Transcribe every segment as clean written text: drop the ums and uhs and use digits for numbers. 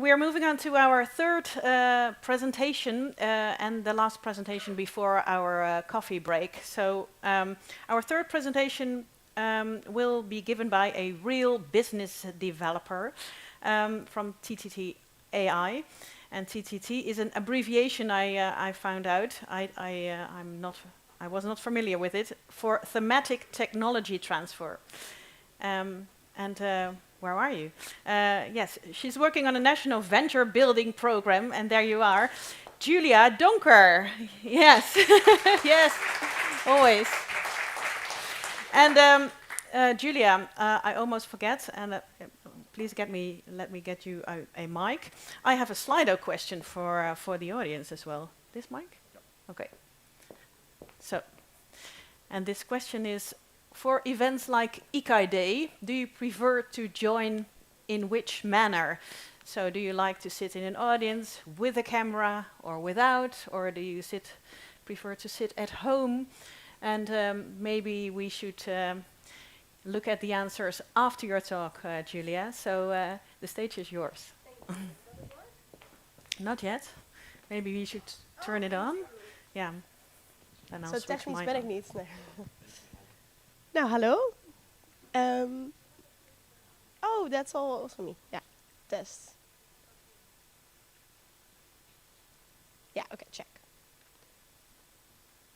we are moving on to our third presentation and the last presentation before our coffee break. So our third presentation will be given by a real business developer from TTT-AI. And TTT is an abbreviation I found out. I was not familiar with it, for thematic technology transfer. Where are you? Yes, she's working on a national venture building program, and there you are. Giulia Donker. Yes, yes, always. And Giulia, I almost forget, and please let me get you a mic. I have a Slido question for the audience as well. This mic? Okay. So, and this question is, for events like ICAI Day, do you prefer to join in which manner? So do you like to sit in an audience with a camera or without, or do you prefer to sit at home? And maybe we should look at the answers after your talk, Giulia. So the stage is yours. Not yet. Maybe we should turn it on. Yeah. Then I'll So switch technisch mine ben on. ik niet. Nee. Nou, hallo. Oh, that's all also me. Yeah, test. Yeah, okay, check.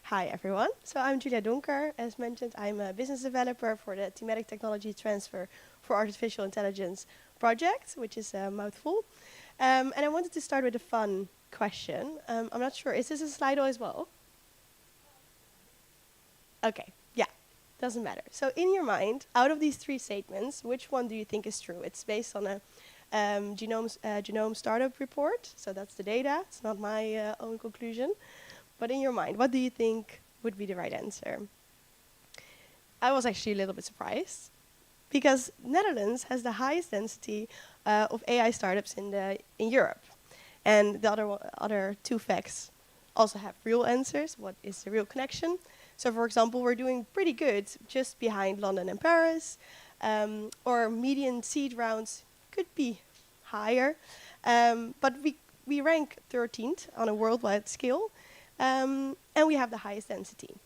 Hi, everyone. So I'm Giulia Donker. As mentioned, I'm a business developer for the Thematic Technology Transfer for Artificial Intelligence project, which is a mouthful. And I wanted to start with a fun question. I'm not sure, is this a Slido as well? Okay, yeah, doesn't matter. So in your mind, out of these three statements, which one do you think is true? It's based on a genome startup report, so that's the data. It's not my own conclusion. But in your mind, what do you think would be the right answer? I was actually a little bit surprised, because Netherlands has the highest density of AI startups in Europe. And the other two facts also have real answers. What is the real connection? So for example, we're doing pretty good just behind London and Paris, or median seed rounds could be higher, but we rank 13th on a worldwide scale, and we have the highest density.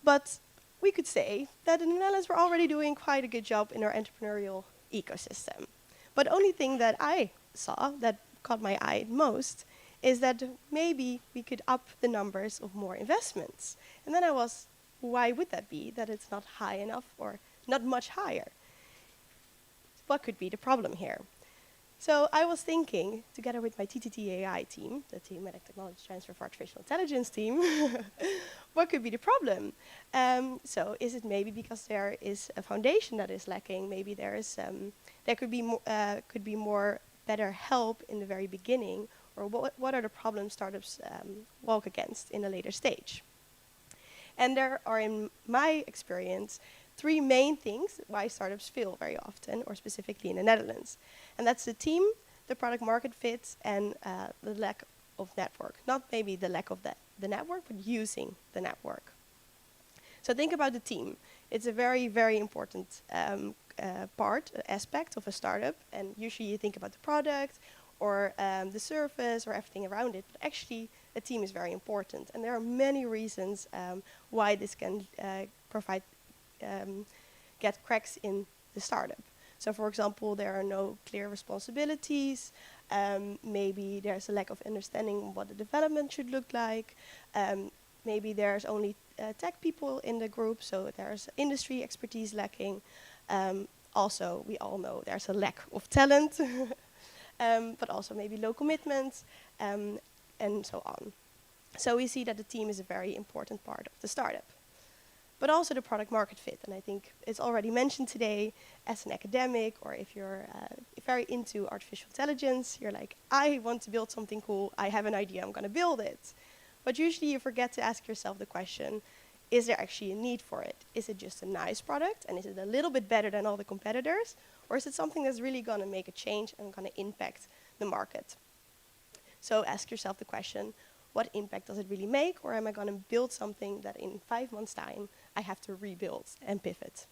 But we could say that in the Netherlands we're already doing quite a good job in our entrepreneurial ecosystem. But the only thing that I saw that caught my eye most is that maybe we could up the numbers of more investments. And then why would that be, that it's not high enough or not much higher? What could be the problem here? So I was thinking, together with my TTT-AI team, the Thematic Technology Transfer for Artificial Intelligence team, what could be the problem? So is it maybe because there is a foundation that is lacking? Maybe there could be more better help in the very beginning, or what are the problems startups walk against in a later stage? And there are, in my experience, three main things why startups fail very often, or specifically in the Netherlands. And that's the team, the product market fit, and the lack of network. Not maybe the lack of the network, but using the network. So think about the team. It's a very, very important aspect of a startup. And usually you think about the product, or the service, or everything around it. But actually, a team is very important. And there are many reasons why this can get cracks in the startup. So for example, there are no clear responsibilities. Maybe there's a lack of understanding what the development should look like. Maybe there's only tech people in the group, so there's industry expertise lacking. Also, we all know there's a lack of talent. But also maybe low commitment, and so on. So we see that the team is a very important part of the startup. But also the product market fit, and I think it's already mentioned today, as an academic, or if you're very into artificial intelligence, you're like, I want to build something cool, I have an idea, I'm gonna build it. But usually you forget to ask yourself the question, is there actually a need for it? Is it just a nice product, and is it a little bit better than all the competitors? Or is it something that's really going to make a change and going to impact the market? So ask yourself the question, what impact does it really make? Or am I going to build something that in 5 months' time I have to rebuild and pivot?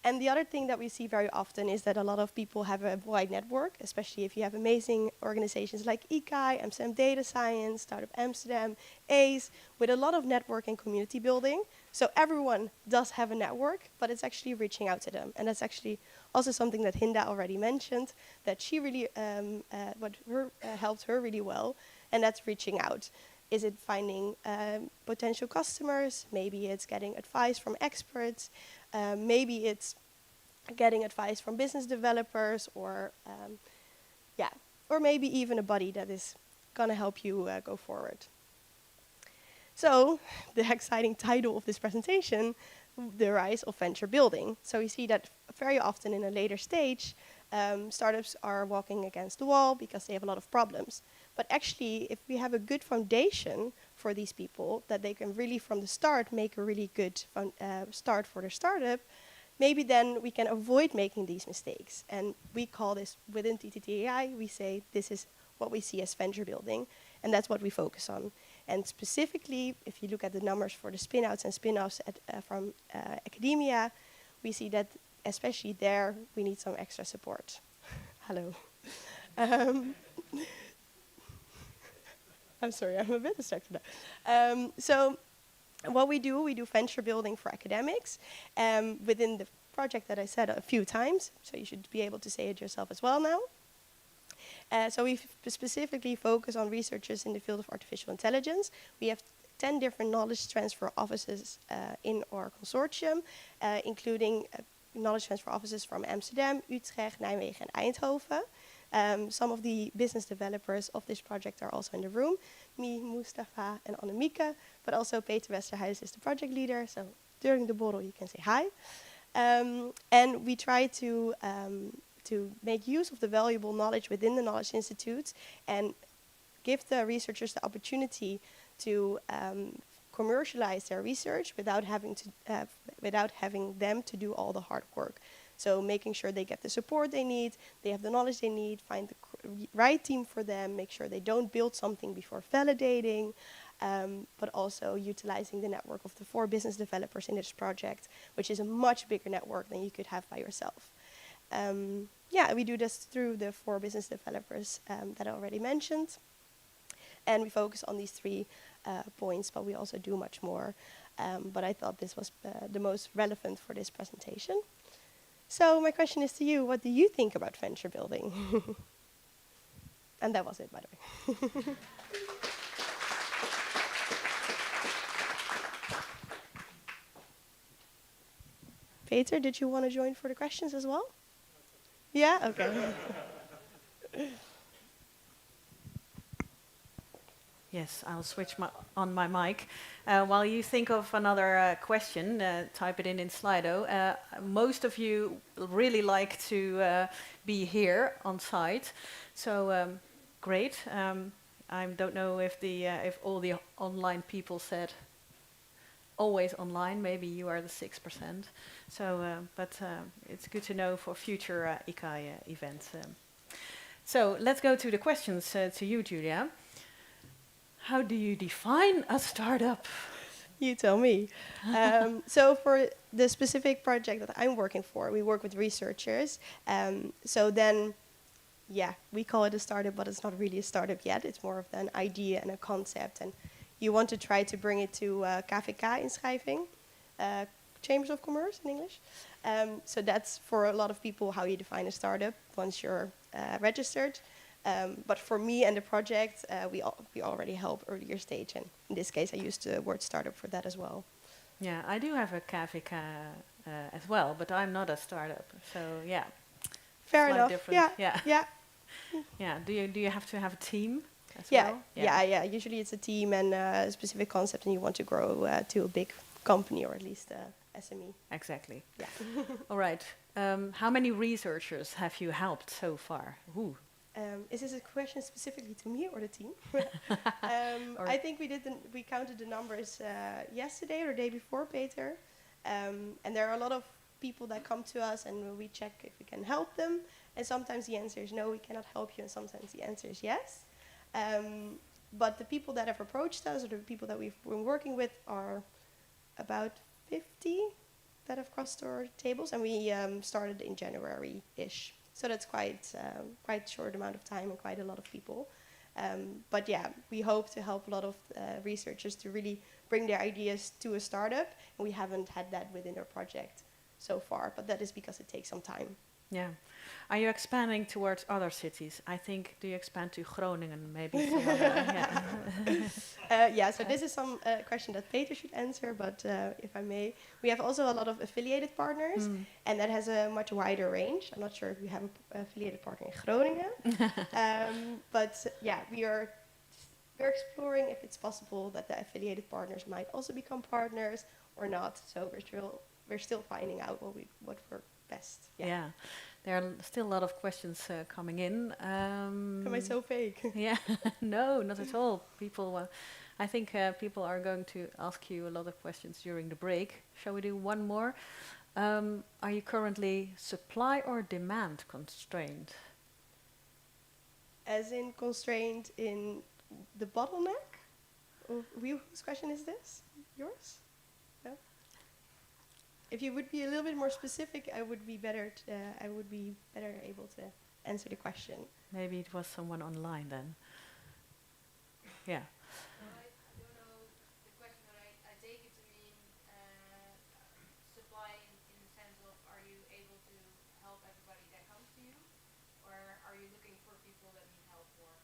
And the other thing that we see very often is that a lot of people have a wide network, especially if you have amazing organizations like ICAI, Amsterdam Data Science, Startup Amsterdam, ACE, with a lot of network and community building. So everyone does have a network, but it's actually reaching out to them. And that's actually also something that Hinda already mentioned, that she really, helped her really well, and that's reaching out. Is it finding potential customers? Maybe it's getting advice from experts. Maybe it's getting advice from business developers, or or maybe even a buddy that is gonna help you go forward. So the exciting title of this presentation, the rise of venture building. So we see that very often in a later stage, startups are walking against the wall because they have a lot of problems. But actually, if we have a good foundation for these people, that they can really from the start make a really good start for their startup, maybe then we can avoid making these mistakes. And we call this, within TTT-AI, we say this is what we see as venture building, and that's what we focus on. And specifically, if you look at the numbers for the spin-outs and spin-offs from academia, we see that especially there, we need some extra support. Hello. I'm sorry, I'm a bit distracted now. So what we do venture building for academics within the project that I said a few times, so you should be able to say it yourself as well now. So we specifically focus on researchers in the field of artificial intelligence. We have 10 different knowledge transfer offices in our consortium, including knowledge transfer offices from Amsterdam, Utrecht, Nijmegen, and Eindhoven. Some of the business developers of this project are also in the room, me, Mustafa, and Annemieke, but also Peter Westerhuis is the project leader, so during the borrel you can say hi. And we try to make use of the valuable knowledge within the Knowledge Institutes and give the researchers the opportunity to commercialize their research without having them to do all the hard work. So making sure they get the support they need, they have the knowledge they need, find the right team for them, make sure they don't build something before validating, but also utilizing the network of the 4 business developers in this project, which is a much bigger network than you could have by yourself. We do this through the 4 business developers that I already mentioned. And we focus on these 3 points, but we also do much more. But I thought this was the most relevant for this presentation. So my question is to you, what do you think about venture building? And that was it, by the way. Peter, did you want to join for the questions as well? Yeah? Okay. Yes, I'll switch on my mic. While you think of another question, type it in Slido. Most of you really like to be here on site, so great. I don't know if all the online people said always online. Maybe you are the 6%. So, but it's good to know for future ICAI events. So let's go to the questions to you, Giulia. How do you define a startup? You tell me. So for the specific project that I'm working for, we work with researchers. So then, we call it a startup, but it's not really a startup yet. It's more of an idea and a concept. And you want to try to bring it to KVK-inschrijving, Chambers of Commerce in English. So that's for a lot of people how you define a startup once you're registered. But for me and the project, we already help earlier stage, and in this case, I used the word startup for that as well. Yeah, I do have a KVK as well, but I'm not a startup, so yeah. Fair enough. Yeah. Do you have to have a team as well? Yeah. Yeah. Usually it's a team and a specific concept, and you want to grow to a big company or at least SME. Exactly. Yeah. All right. How many researchers have you helped so far? Ooh. Is this a question specifically to me or the team? I think we counted the numbers yesterday or the day before, Peter. And there are a lot of people that come to us and we check if we can help them. And sometimes the answer is no, we cannot help you. And sometimes the answer is yes. But the people that have approached us or the people that we've been working with are about 50 that have crossed our tables, and we started in January-ish. So that's quite short amount of time and quite a lot of people. But yeah, we hope to help a lot of researchers to really bring their ideas to a startup. And we haven't had that within our project so far, but that is because it takes some time. Yeah. Are you expanding towards other cities? I think, do you expand to Groningen maybe? Some other, yeah. Yeah, so this is some question that Peter should answer, but if I may, we have also a lot of affiliated partners, and that has a much wider range. I'm not sure if we have an affiliated partner in Groningen, but yeah, we're exploring if it's possible that the affiliated partners might also become partners or not. So we're still finding out what works best. Yeah. There are still a lot of questions coming in. Am I so fake? Yeah, no, not at all. I think people are going to ask you a lot of questions during the break. Shall we do one more? Are you currently supply or demand constrained? As in constrained in the bottleneck? Whose question is this? Yours? No? If you would be a little bit more specific, I would be better able to answer the question. Maybe it was someone online then. Yeah. I don't know the question, but I take it to mean supply in the sense of, are you able to help everybody that comes to you, or are you looking for people that need help more?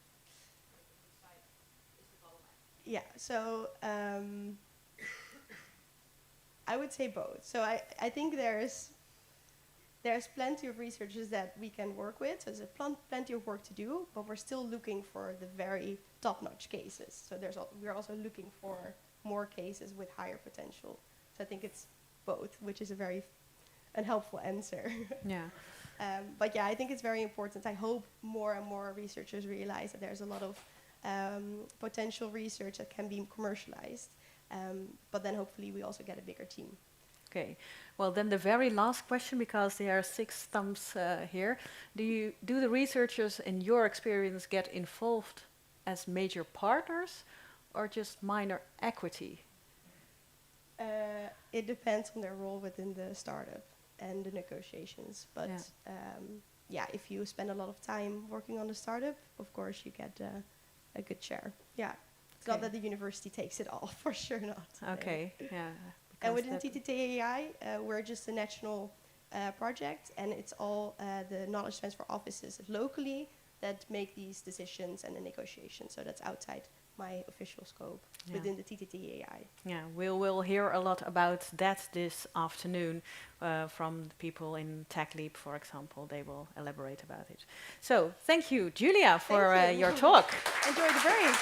Which side is the bottleneck? Yeah, so I would say both. So I think there's plenty of researchers that we can work with. So there's plenty of work to do, but we're still looking for the very top-notch cases. So we're also looking for more cases with higher potential. So I think it's both, which is a very unhelpful answer. Yeah. But yeah, I think it's very important. I hope more and more researchers realize that there's a lot of potential research that can be commercialized. But then hopefully we also get a bigger team. Okay. Well, then the very last question, because there are 6 thumbs here. Do the researchers, in your experience, get involved as major partners or just minor equity? It depends on their role within the startup and the negotiations. But yeah, if you spend a lot of time working on the startup, of course you get a good share. Yeah. It's not that the university takes it all, for sure not. Okay, yeah. And within TTT-AI, we're just a national project, and it's all the knowledge transfer offices locally that make these decisions and the negotiations. So that's outside my official scope within the TTT-AI. Yeah, we'll hear a lot about that this afternoon from the people in TechLeap, for example. They will elaborate about it. So thank you, Giulia, for your talk. Enjoy the break.